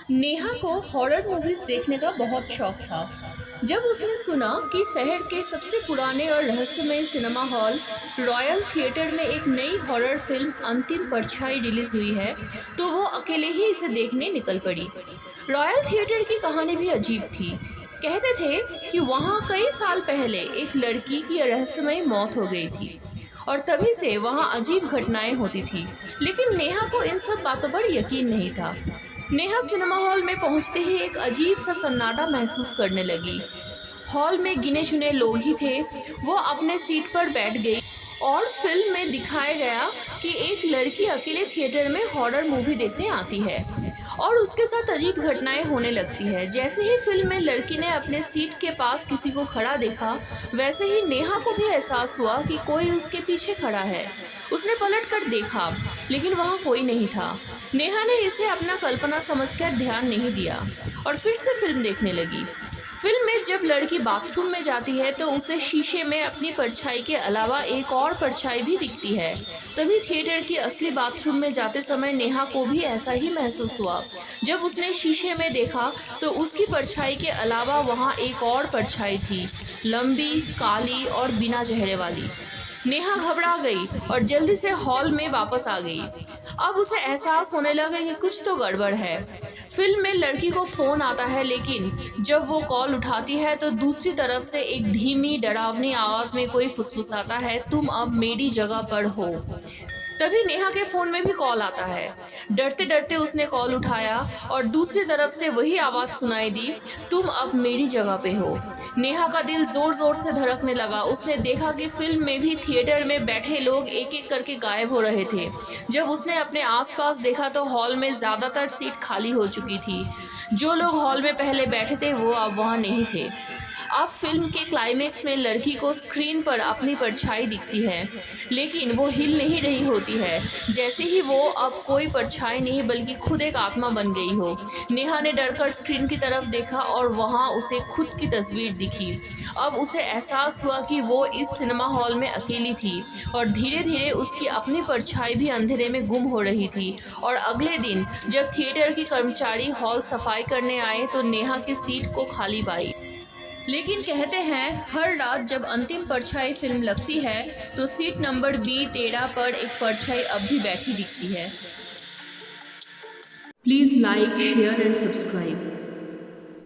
नेहा को horror movies देखने का बहुत शौक था। जब उसने सुना कि शहर के सबसे पुराने और रहस्यमय सिनेमा हॉल रॉयल थिएटर में एक नई हॉरर फिल्म अंतिम परछाई रिलीज हुई है, तो वो अकेले ही इसे देखने निकल पड़ी। रॉयल थिएटर की कहानी भी अजीब थी। कहते थे कि वहाँ कई साल पहले एक लड़की की रहस्यमय मौत हो गई थी और तभी से वहाँ अजीब घटनाएं होती थी। लेकिन नेहा को इन सब बातों पर यकीन नहीं था। नेहा सिनेमा हॉल में पहुंचते ही एक अजीब सा सन्नाटा महसूस करने लगी। हॉल में गिने चुने लोग ही थे। वो अपने सीट पर बैठ गई और फिल्म में दिखाया गया कि एक लड़की अकेले थिएटर में हॉरर मूवी देखने आती है और उसके साथ अजीब घटनाएं होने लगती है। जैसे ही फिल्म में लड़की ने अपने सीट के पास किसी को खड़ा देखा, वैसे ही नेहा को भी एहसास हुआ कि कोई उसके पीछे खड़ा है। उसने पलट कर देखा, लेकिन वहाँ कोई नहीं था। नेहा ने इसे अपना कल्पना समझकर ध्यान नहीं दिया और फिर से फिल्म देखने लगी। फिल्म में जब लड़की बाथरूम में जाती है तो उसे शीशे में अपनी परछाई के अलावा एक और परछाई भी दिखती है। तभी थिएटर की असली बाथरूम में जाते समय नेहा को भी ऐसा ही महसूस हुआ। जब उसने शीशे में देखा तो उसकी परछाई के अलावा वहाँ एक और परछाई थी, लंबी, काली और बिना चेहरे वाली। नेहा घबरा गई और जल्दी से हॉल में वापस आ गई। अब उसे एहसास होने लगा कि कुछ तो गड़बड़ है। फिल्म में लड़की को फोन आता है, लेकिन जब वो कॉल उठाती है तो दूसरी तरफ से एक धीमी डरावनी आवाज में कोई फुसफुसाता है, तुम अब मेरी जगह पर हो। तभी नेहा के फोन में भी कॉल आता है। डरते डरते उसने कॉल उठाया और दूसरी तरफ से वही आवाज सुनाई दी, तुम अब मेरी जगह पे हो। नेहा का दिल जोर जोर से धड़कने लगा। उसने देखा कि फिल्म में भी थिएटर में बैठे लोग एक एक करके गायब हो रहे थे। जब उसने अपने आसपास देखा तो हॉल में ज्यादातर सीट खाली हो चुकी थी। जो लोग हॉल में पहले बैठे थे वो अब वहाँ नहीं थे। अब फिल्म के क्लाइमेक्स में लड़की को स्क्रीन पर अपनी परछाई दिखती है, लेकिन वो हिल नहीं रही होती है, जैसे ही वो अब कोई परछाई नहीं बल्कि खुद एक आत्मा बन गई हो। नेहा ने डरकर स्क्रीन की तरफ देखा और वहाँ उसे खुद की तस्वीर दिखी। अब उसे एहसास हुआ कि वो इस सिनेमा हॉल में अकेली थी और धीरे धीरे उसकी अपनी परछाई भी अंधेरे में गुम हो रही थी। और अगले दिन जब थिएटर के कर्मचारी हॉल सफाई करने आए तो नेहा की सीट को खाली पाई। लेकिन कहते हैं हर रात जब अंतिम परछाई फिल्म लगती है तो सीट नंबर B13 पर एक परछाई अब भी बैठी दिखती है। Please like, share and subscribe.